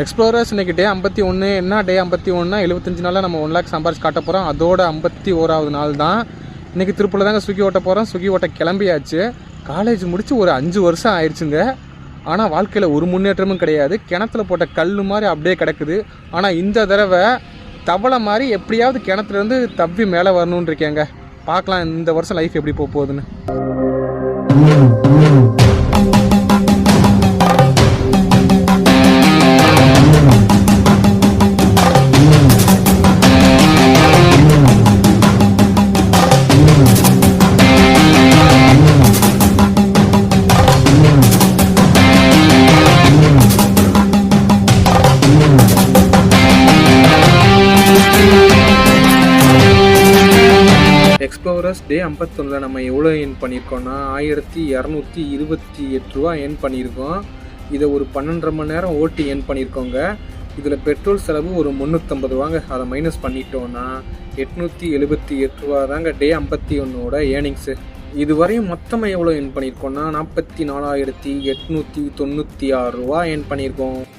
Explorers இன்றைக்கி டே 51. என்ன டே 51னா 75 நாளில் நம்ம 1 லேக் சம்பாரிச்சு காட்ட போகிறோம். அதோட 51வது நாள் தான் இன்றைக்கி. திருப்பூரில் தாங்க ஸ்விக்கி ஓட்ட போகிறோம். ஸ்விக்கி ஓட்ட கிளம்பியாச்சு. காலேஜ் முடித்து ஒரு 5 வருஷம் ஆயிடுச்சுங்க. ஆனால் வாழ்க்கையில் ஒரு முன்னேற்றமும் கிடையாது. கிணத்துல போட்ட கல் மாதிரி அப்படியே கிடக்குது. ஆனால் இந்த தடவை தவளை மாதிரி எப்படியாவது கிணத்துலேருந்து தப்பி மேலே வரணுன்னு இருக்கேங்க. பார்க்கலாம் இந்த வருஷம் லைஃப் எப்படி போக போகுதுன்னு. எக்ஸ்ப்ளோரர்ஸ் டே 51 நம்ம எவ்வளோ ஏர்ன் பண்ணியிருக்கோம்னா 1228 ரூபா ஏர்ன் பண்ணியிருக்கோம். இதை ஒரு 12.5 மணி நேரம் ஓட்டி ஏர்ன் பண்ணியிருக்கோங்க. இதில் பெட்ரோல் செலவு ஒரு 350 ரூபாங்க. அதை மைனஸ் பண்ணிட்டோன்னா 878 ரூபா தாங்க டே 51ஓட ஏர்னிங்ஸு. இதுவரையும் மொத்தமாக எவ்வளோ ஏர்ன் பண்ணியிருக்கோம்னா 44,896 ரூபா ஏர்ன் பண்ணியிருக்கோம்.